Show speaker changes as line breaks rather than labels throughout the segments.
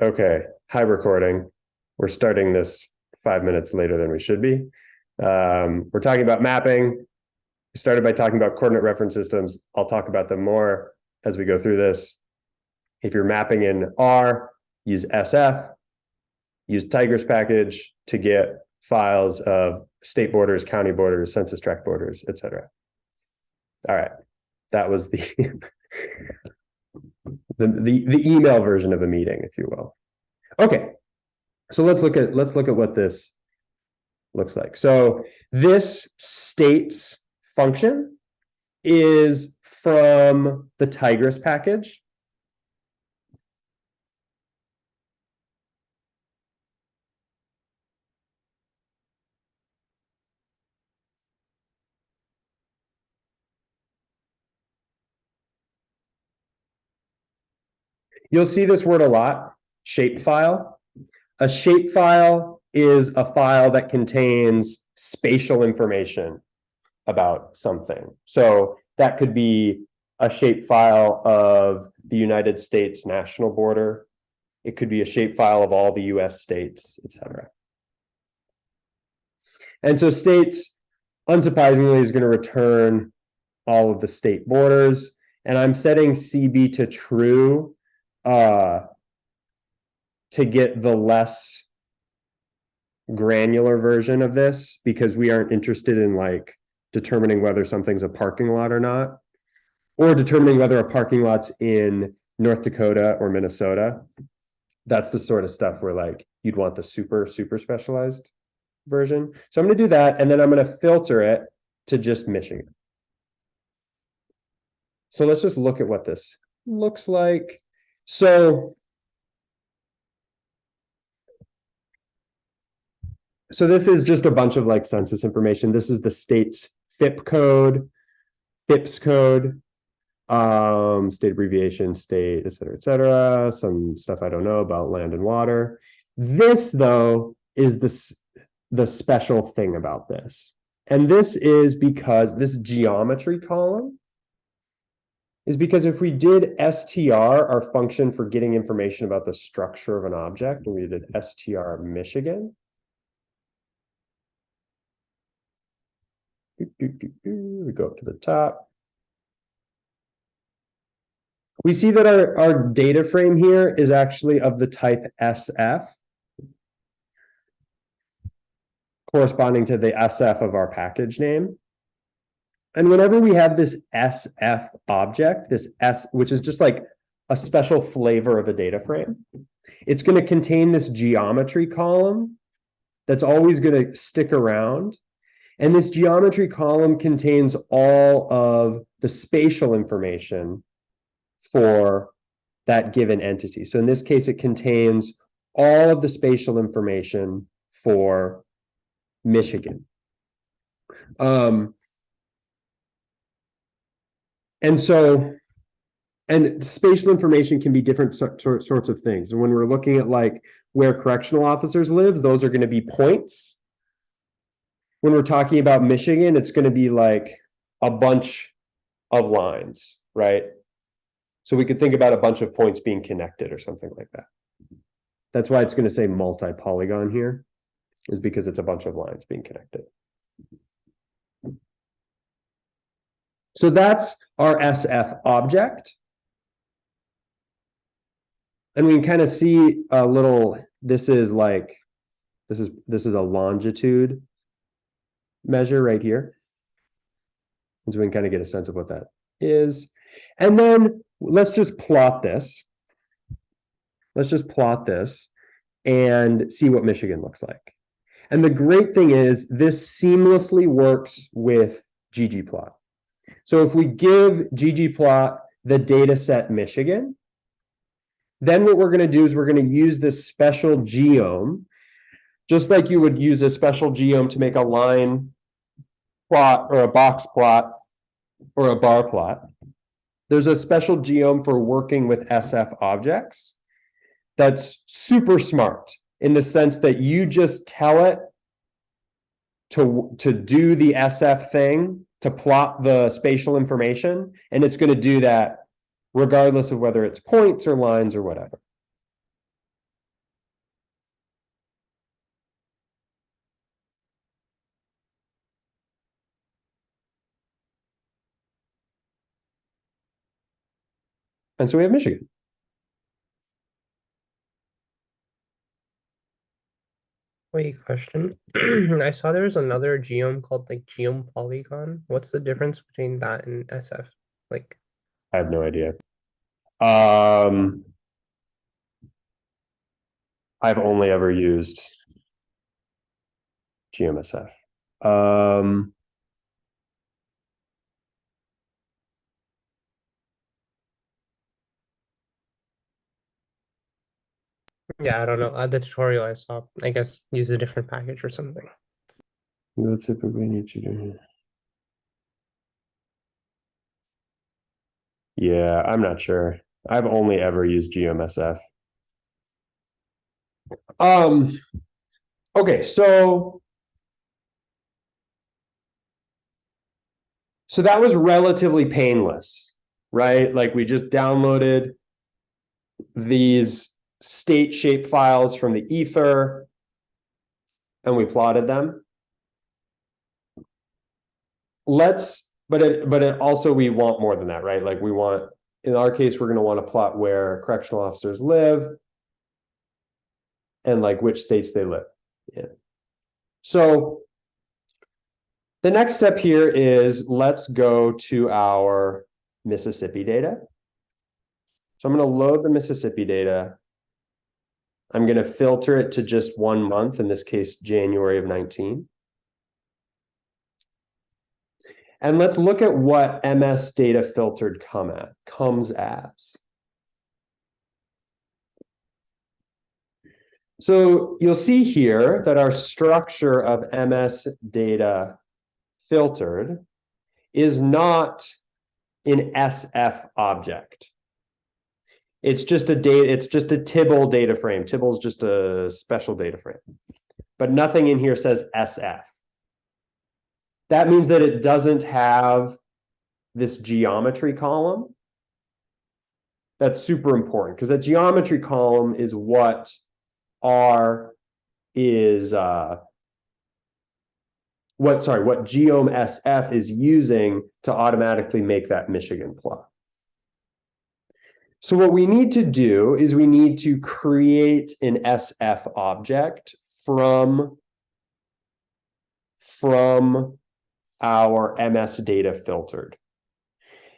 Okay, hi recording. We're starting this 5 minutes later than we should be. We're talking about mapping. We started by talking about coordinate reference systems. I'll talk about them more as we go through this. If you're mapping in R, use SF, use Tigris package to get files of state borders, county borders, census tract borders, etc. All right, that was the the email version of a meeting, if you will. Okay, so let's look at what this looks like. So this states function is from the Tigris package. You'll see this word a lot, shapefile. A shapefile is a file that contains spatial information about something. So that could be a shapefile of the United States national border. It could be a shapefile of all the US states, etc. And so states, unsurprisingly, is going to return all of the state borders. And I'm setting CB to true to get the less granular version of this, because we aren't interested in like determining whether something's a parking lot or not, or determining whether a parking lot's in North Dakota or Minnesota. That's the sort of stuff where like you'd want the super specialized version. So I'm going to do that, and then I'm going to filter it to just Michigan. So let's just look at what this looks like. So this is just a bunch of like census information. This is the state's FIP code, FIPS code, state abbreviation, state, et cetera, some stuff I don't know about land and water. This, though, is the special thing about this. And this is because this geometry column is because if we did str, our function for getting information about the structure of an object, and we did str Michigan, we go up to the top. We see that our data frame here is actually of the type SF, corresponding to the SF of our package name. And whenever we have this SF object, this S, which is just like a special flavor of a data frame, it's going to contain this geometry column that's always going to stick around. And this geometry column contains all of the spatial information for that given entity. So in this case, it contains all of the spatial information for Michigan. And spatial information can be different sorts of things. And when we're looking at like where correctional officers live, those are going to be points. When we're talking about Michigan, it's going to be like a bunch of lines, right? So we could think about a bunch of points being connected or something like that. That's why it's going to say multi-polygon here, is because it's a bunch of lines being connected. So that's our SF object. And we can kind of see a little, this is a longitude measure right here. And so we can kind of get a sense of what that is. And then let's just plot this. Let's just plot this and see what Michigan looks like. And the great thing is this seamlessly works with ggplot. So if we give ggplot the data set Michigan, then what we're going to do is we're going to use this special geome, just like you would use a special geome to make a line plot or a box plot or a bar plot. There's a special geome for working with SF objects that's super smart in the sense that you just tell it to do the SF thing, to plot the spatial information, and it's going to do that regardless of whether it's points or lines or whatever. And so we have Michigan.
Wait, question. I saw there was another geom called like geom polygon. What's the difference between that and SF? Like,
I have no idea. I've only ever used GMSF.
yeah, I don't know. The tutorial I saw, I guess, use a different package or something.
You typically need to do. Yeah, I'm not sure. I've only ever used GMSF. Okay, so that was relatively painless, right? Like we just downloaded these state shape files from the ether and we plotted them. But it also, we want more than that, right? Like we want, in our case, we're going to want to plot where correctional officers live and like which states they live in. So the next step here is let's go to our Mississippi data. So I'm going to load the Mississippi data. I'm going to filter it to just 1 month, in this case, January of 19. And let's look at what MS data filtered comes as. So you'll see here that our structure of MS data filtered is not an SF object. It's just a Tibble data frame. Tibble is just a special data frame. But nothing in here says SF. That means that it doesn't have this geometry column. That's super important because that geometry column is what what Geom SF is using to automatically make that Michigan plot. So what we need to do is we need to create an SF object from our MS data filtered.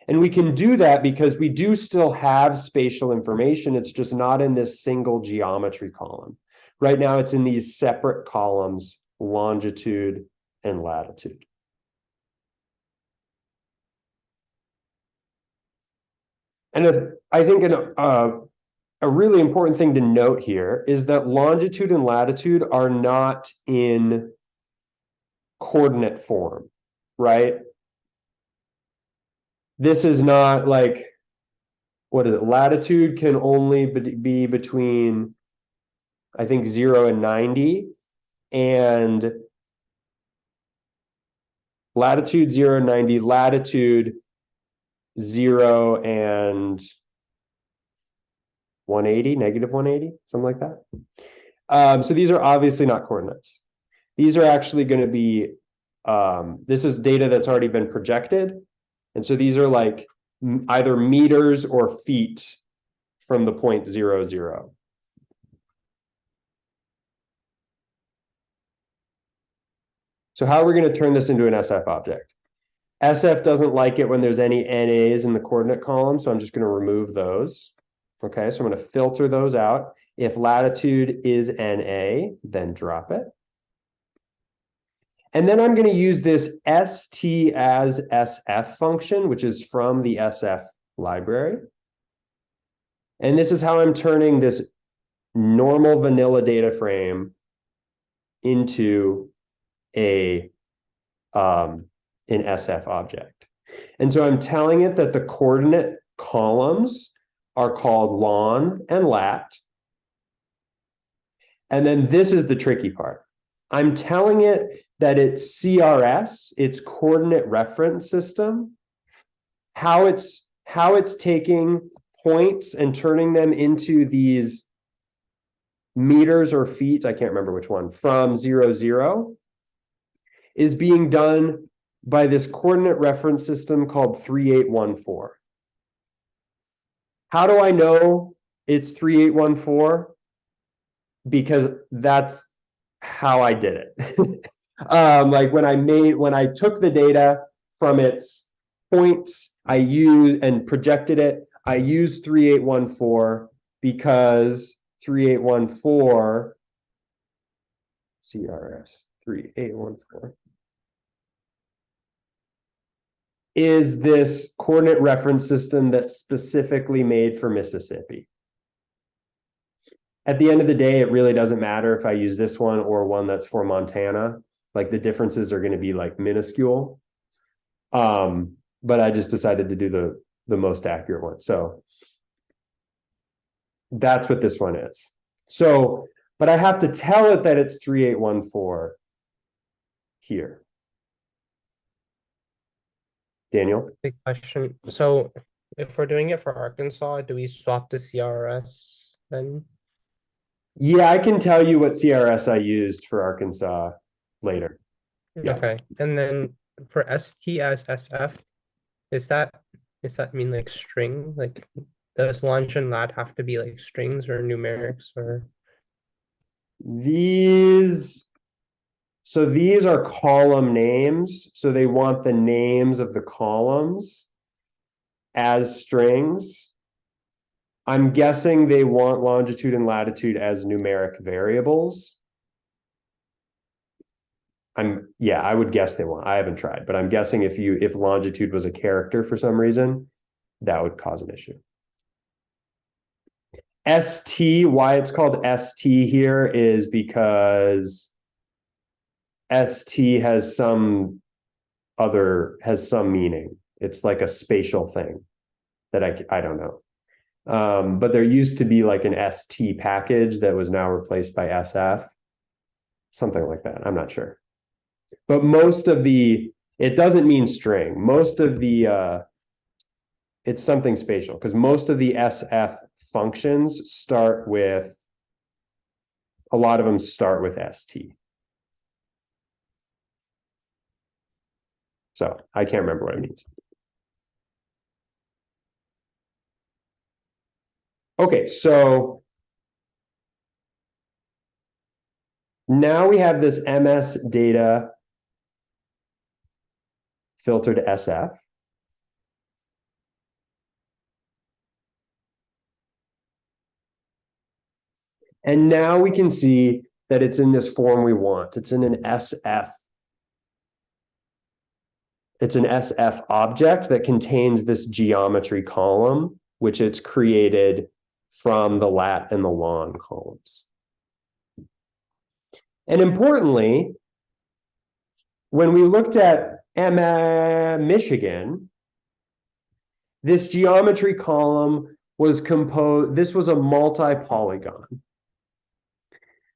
And we can do that because we do still have spatial information. It's just not in this single geometry column. Right now, it's in these separate columns, longitude and latitude. And I think a really important thing to note here is that longitude and latitude are not in coordinate form, right? This is not like, what is it? Latitude can only be between, I think, 0 and 90, and latitude 0 and 90, latitude 0 and 180, negative 180, something like that. So these are obviously not coordinates. These are actually going to be, this is data that's already been projected. And so these are like either meters or feet from the point 0, 0. So how are we going to turn this into an SF object? SF doesn't like it when there's any NAs in the coordinate column, so I'm just going to remove those. Okay, so I'm going to filter those out. If latitude is NA, then drop it. And then I'm going to use this st as SF function, which is from the SF library. And this is how I'm turning this normal vanilla data frame into an SF object. And so I'm telling it that the coordinate columns are called lon and lat. And then this is the tricky part. I'm telling it that its CRS, its coordinate reference system, how it's taking points and turning them into these meters or feet, I can't remember which one, from 0, 0, is being done by this coordinate reference system called 3814. How do I know it's 3814? Because that's how I did it. Like when I took the data from its points, I used and projected it, I used 3814 because 3814 CRS 3814 is this coordinate reference system that's specifically made for Mississippi. At the end of the day, it really doesn't matter if I use this one or one that's for Montana. Like the differences are going to be like minuscule. But I just decided to do the most accurate one. So that's what this one is. So, but I have to tell it that it's 3814 here. Daniel?
Big question. So if we're doing it for Arkansas, do we swap the CRS then?
Yeah, I can tell you what CRS I used for Arkansas later. Yeah.
Okay, and then for STSSF, is that mean like string? Like does longe and lat have to be like strings or numerics or?
These are column names. So they want the names of the columns as strings. I'm guessing they want longitude and latitude as numeric variables. I would guess they want. I haven't tried, but I'm guessing if longitude was a character for some reason, that would cause an issue. ST, why it's called ST here is because ST has some meaning. It's like a spatial thing that I don't know. But there used to be like an ST package that was now replaced by SF, something like that. I'm not sure. But it doesn't mean string. It's something spatial because most of the SF functions a lot of them start with ST. So I can't remember what it means. Okay, so now we have this MS data filtered SF. And now we can see that it's in this form we want. It's in an SF. It's an SF object that contains this geometry column, which it's created from the lat and the lon columns. And importantly, when we looked at Michigan, this geometry column was composed, this was a multi-polygon.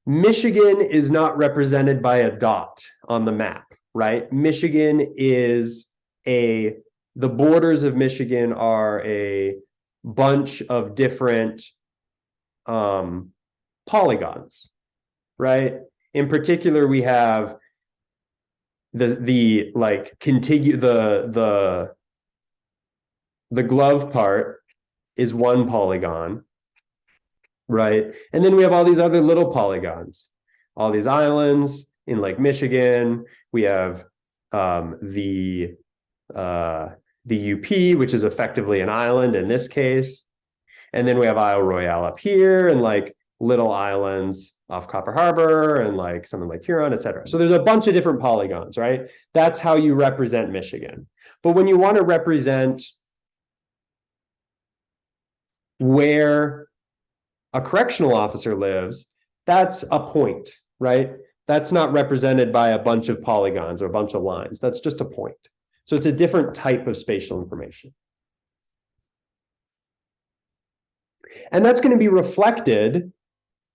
Michigan is not represented by a dot on the map, right? Michigan is the borders of Michigan are a bunch of different polygons, right? In particular, we have the glove part is one polygon, right? And then we have all these other little polygons, all these islands in Lake Michigan. We have the UP, which is effectively an island in this case. And then we have Isle Royale up here and like little islands off Copper Harbor and like something like Huron, et cetera. So there's a bunch of different polygons, right? That's how you represent Michigan. But when you want to represent where a correctional officer lives, that's a point, right? That's not represented by a bunch of polygons or a bunch of lines. That's just a point. So it's a different type of spatial information. And that's going to be reflected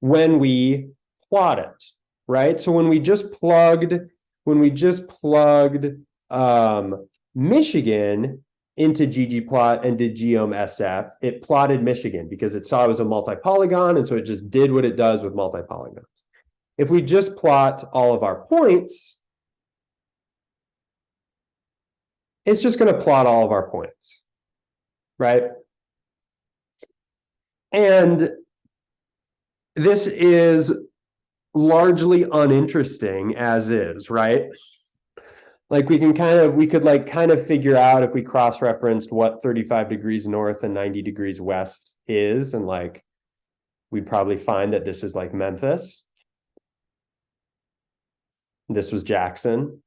when we plot it, right? So when we just plugged Michigan into ggplot and did geom-sf, it plotted Michigan because it saw it was a multi-polygon, and so it just did what it does with multi-polygons. If we just plot all of our points, it's just going to plot all of our points, right? And this is largely uninteresting as is, right? Like we could like kind of figure out if we cross-referenced what 35 degrees north and 90 degrees west is, and like we'd probably find that this is like Memphis. This was Jackson.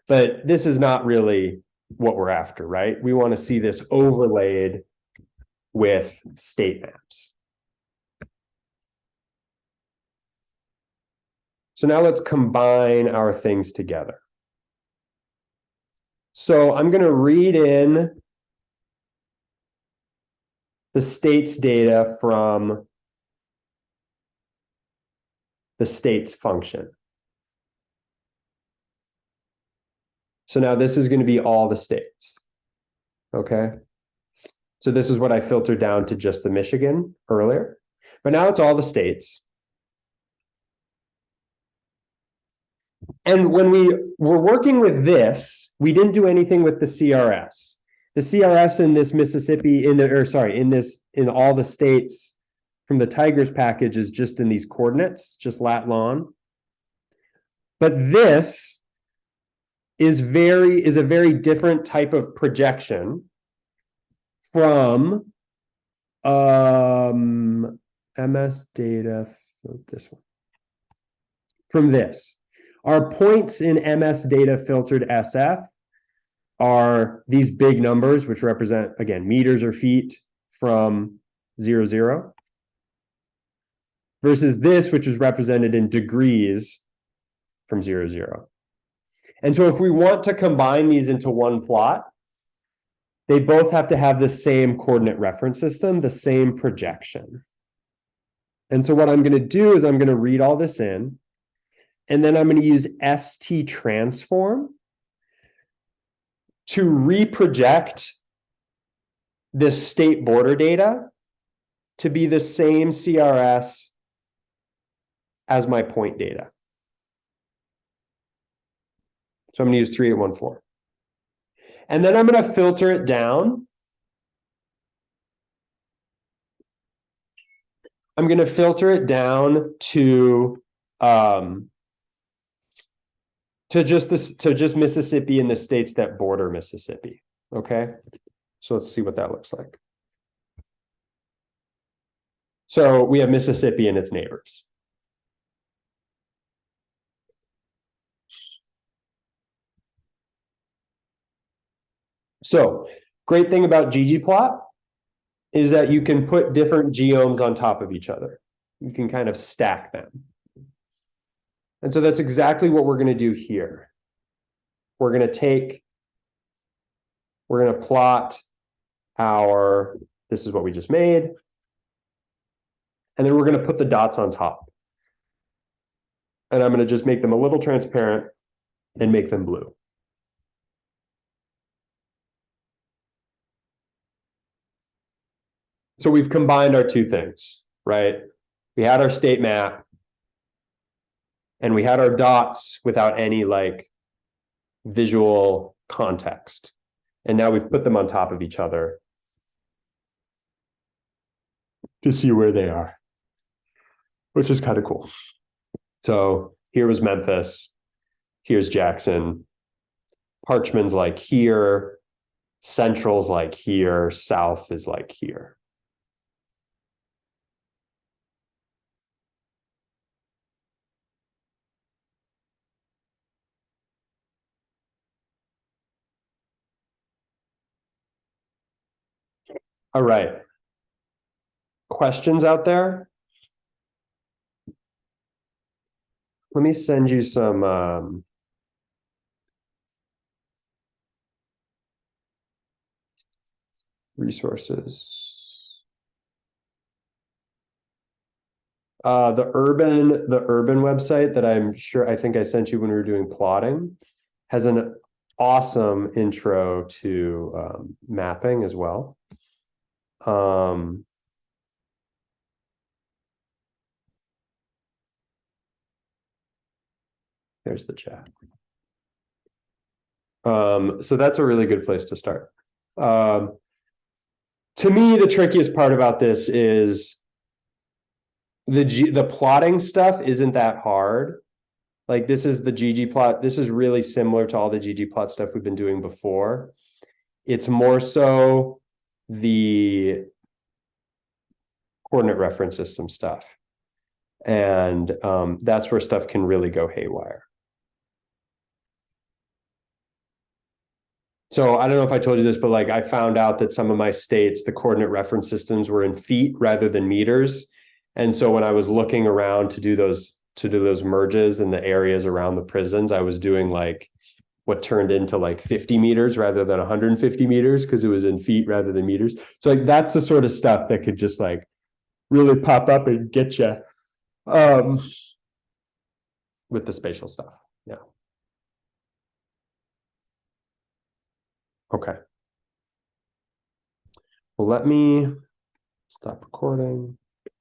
But this is not really what we're after, right? We want to see this overlaid with state maps. So now let's combine our things together. So I'm going to read in the states data from the states function. So now this is going to be all the states. Okay. So this is what I filtered down to just the Michigan earlier. But now it's all the states. And when we were working with this, we didn't do anything with the CRS. The CRS in this Mississippi, in all the states from the Tigers package is just in these coordinates, just lat lon. But this is a very different type of projection from MS data, this one, from this. Our points in MS data filtered SF are these big numbers, which represent, again, meters or feet from 0, 0, versus this, which is represented in degrees from 0, 0. And so if we want to combine these into one plot, they both have to have the same coordinate reference system, the same projection. And so what I'm going to do is I'm going to read all this in, and then I'm going to use ST transform to reproject this state border data to be the same CRS as my point data. So I'm going to use 3814. And then I'm going to filter it down. I'm going to filter it down to just Mississippi and the states that border Mississippi. Okay, so let's see what that looks like. So we have Mississippi and its neighbors. So great thing about ggplot is that you can put different geomes on top of each other. You can kind of stack them. And so that's exactly what we're going to do here. We're going to plot this is what we just made. And then we're going to put the dots on top. And I'm going to just make them a little transparent and make them blue. So we've combined our two things, right? We had our state map and we had our dots without any like visual context. And now we've put them on top of each other to see where they are, which is kind of cool. So here was Memphis. Here's Jackson. Parchman's like here. Central's like here. South is like here. All right. Questions out there? Let me send you some resources. The urban website that I think I sent you when we were doing plotting has an awesome intro to mapping as well. There's the chat. So that's a really good place to start. To me, the trickiest part about this is the plotting stuff isn't that hard. Like this is the ggplot. This is really similar to all the ggplot stuff we've been doing before. It's more so the coordinate reference system stuff. And that's where stuff can really go haywire. So I don't know if I told you this, but like I found out that some of my states, the coordinate reference systems were in feet rather than meters. And so when I was looking around to do those merges in the areas around the prisons, I was doing like what turned into like 50 meters rather than 150 meters because it was in feet rather than meters. So like that's the sort of stuff that could just like really pop up and get you with the spatial stuff. Yeah. Okay. Well, let me stop recording.